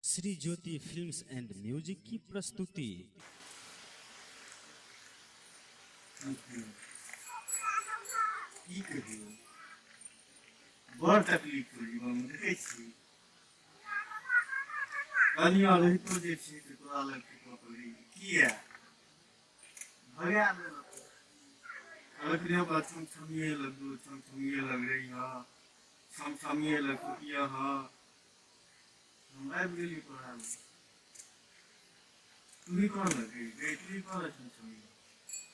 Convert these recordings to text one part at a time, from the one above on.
Shri Jyoti films and music की प्रस्तुति। बड़ तकलीफ देखे कनिया रहितो जे छै से तोरा लग किया भगा देलक पर छमछमिए लग रही हाँ छमछमिए लग किया हाँ हम आबि गेली तोरा तुम्हें कौन लगे गई कौन छमछमिए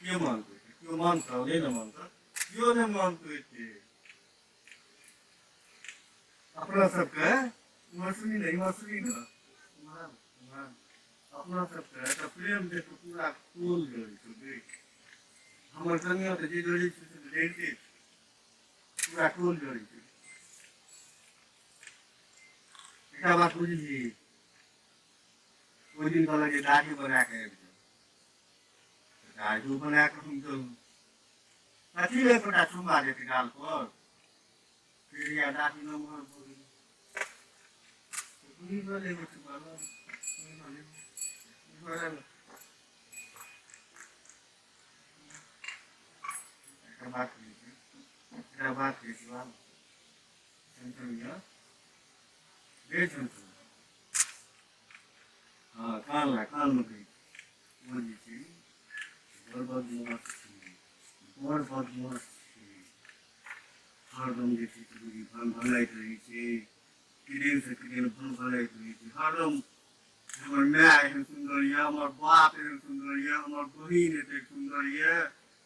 के मानतो क्यों मानता नहीं न मानता क्यों नहीं मानतो अपना सबके मसूरी नहीं मसूरी ना अपना सबके तो प्रेम देखो पूरा खोल गई हमर कन्या तो जे जोड़ी से देखते पूरा खोल गई एकटा बात बुझी कोई दिन कहला जे दाढ़ी बना के दाढ़ी बना के हम तो कथी ले पटा चुमा देते गाल पर फिर या दाढ़ी नंबर बोली पूरी बोले मत बाबा बात हाँ कान में गई हरदम जे भन भलाइत रही किरण से किरण भन भलाइत रही हरदम हमर माय एहन सुंदर ये हमर बाप एहन सुंदर ये हमर बहिन एतेक सुंदर ये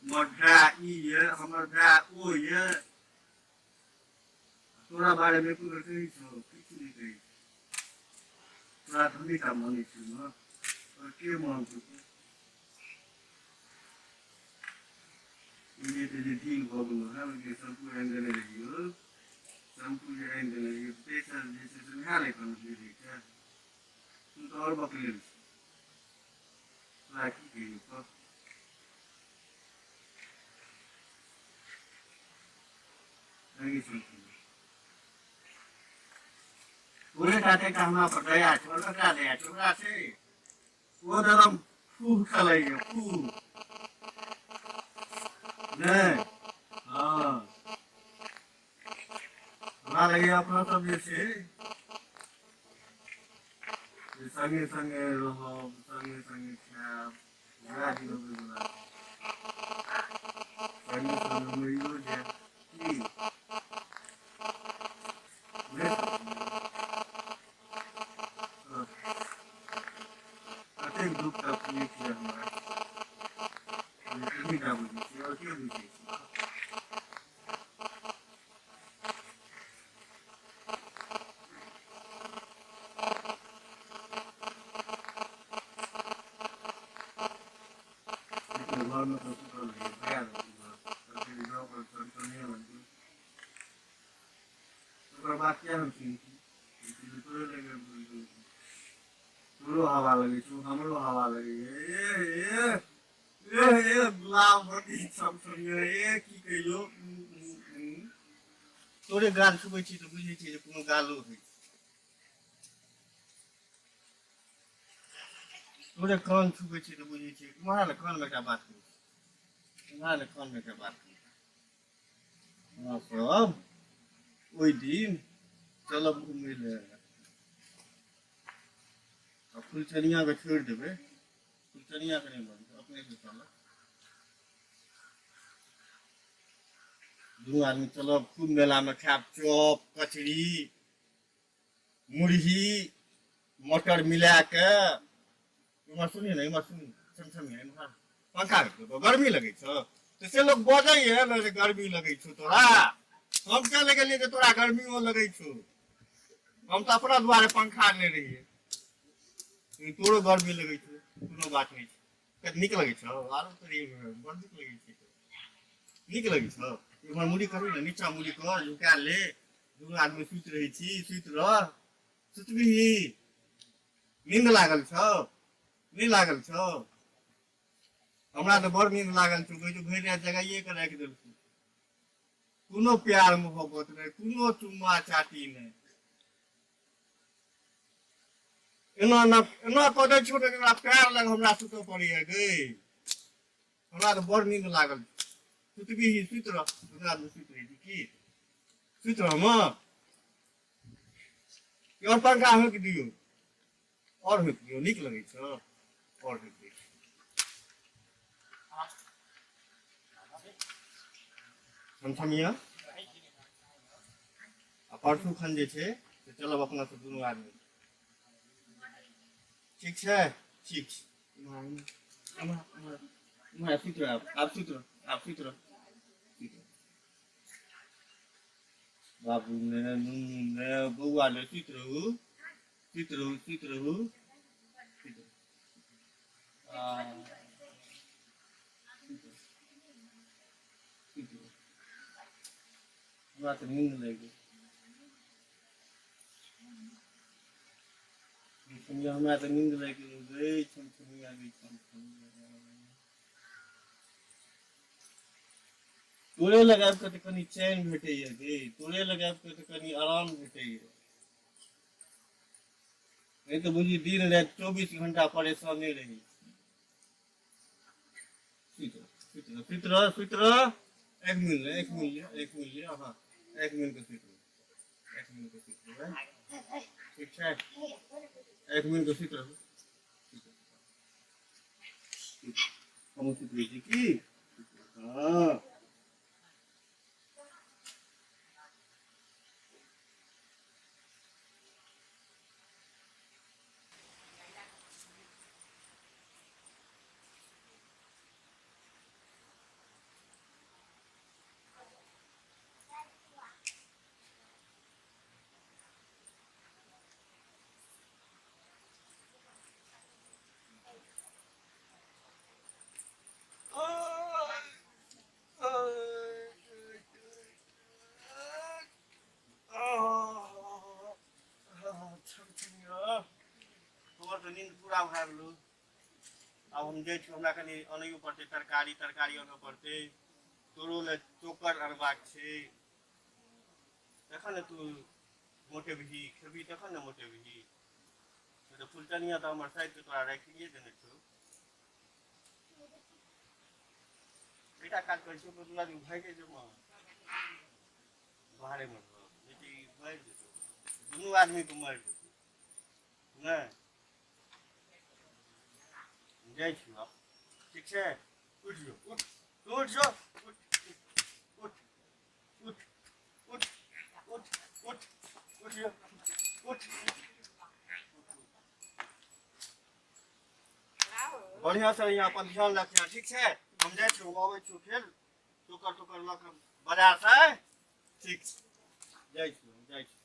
हमर भाय ई ये हमर भाय ओ ये तोरा बारे में कुछ कही छौ किछ नहीं कही तोरा हमेशा मानी छौ ना और के मानतो ये तेरे दिन भगलो है उनके संपूर्ण एंगल रहियो संपूर्ण एंगल रहियो पैसा जैसे तुम हाले कर दे क्या तुम तो और बकले लाकी के ऊपर नहीं सुनती पूरे काटे कहना पड़ गया छोड़ का दे छोड़ा से वो धर्म खूब खलाइए खूब नहीं हाँ हमारा ये अपना सब जैसे संगे संगे रहो संगे संगे खाओ बुरा दिनों में बुरा संगे संगे मरियो जाए की कतेक दुख तकलीफ किया हमारा नहीं क्या बुझी और क्या बुझी घर में तो कुछ नहीं भैया करके जाओ पर तो नहीं बनती तो बात क्या होती है तो लगे तोरो हवा लगे तू हमरो हवा लगे ये गुलाब बड़ी सब सुनियो ये की कहियो तोरे गाल छुबै छी त बुझै छी जे कोनो गालो होइ तोरे कान छुबै छी त बुझै छी तुम्हारा ले कान में क्या बात है तुम्हारा ले कान में क्या बात है हां सब ओई दिन चलब घूमे ले अब फुलचनिया के छोड़ देबे फुलचनिया के नहीं बनते अपने से चल दो आदमी चलो खूब मेला में खाब चॉप कचड़ी मुरही मटर मिला के सुनिए ना सुनी छमछमी पंखा तो गर्मी लगे तो से लोग बजे है ना गर्मी लगे तोरा हम क्या लगे लिए तोरा गर्मी में लगे हम तो अपना द्वारे पंखा ले रही तोरो गर्मी लगे कोनो बात नहीं निक लगे आरो तो बड़ निक लगे इमहर मुड़ी करू ना नीचा मुड़ी कर झुका ले दू आदमी सुत रही छी सुत रह सुतबी नींद लागल छौ नहीं लागल छौ हमरा तो बड़ नींद लागल छौ जो भरि रात जगाइए के राख देल कोनो प्यार मोहब्बत नहीं कोनो चुम्मा चाटी नहीं एना कऽ दै छौ तऽ एकरा पैर लग हमरा सुतऽ पड़ैया गे। हमरा तऽ बड़ नीक लागल। सुतबी सुति रह, दुनिया में सुति रही की सुति रह माँ। और पंखा होक दियो, और होक दियो, नीक लगै छ और होक दियो। छमछमिया आ परसू खन जे छै से चलब अपना सब दुनू आदमी, ठीक छै? ठीक छै। सुति रह, आब सुति रह, आब सुति रह। बाबू ने नुनू ने बौआ ने सुति रहू, सुति रहू, सुति रहू, सुति रहू। हमरा तऽ नींद लागि गेल। हमरा तऽ नींद लागि गेल गे छमछमिया गे छमछमिया। तोरे लगाब के तऽ कनि चैन भेटैया गे, तोरे लगाब के तऽ कनि आराम भेटैया। नहीं तो बुझी दिन रात 24 घंटा परेशाने रही। सुत रह, सुत रह। एक मिनट ले, एक मिनट ले, एक मिनट ले, हाँ एक मिनट के सुत रह, एक मिनट के सुत रह, ठीक है? एक मिनट के सुत रह। हम सुत रही की? हाँ नींद पूरा भए गेलो। अब हम जे हमरा कनी अनैयो पड़ते तरकारी आनऽ पड़ते। तोरो ले चोकर अनबाक छै। तखन ने तू मोटे भी खेबी, तखन ने मोटे भी। तो फुलचनिया तो हमर साइड के तोरा राखिए देने छौ। बेटा काज कर छौ तो दूसरा दिन भागे जो मां बाहरे में बेटी मार देतो, दोनों आदमी को मार देतो नहीं। जाइ छी अब, ठीक छै? उठ जो, उठ, उठ जो, उठ, उठ, उठ, उठ, उठ, उठ, उठ जो, उठ। बढ़िया से यहाँ अपन ध्यान रखना, ठीक छै? हम जाइ छी, आबै छी फेर चोकर लऽ कऽ बाजार से, ठीक छै? जाइ छी।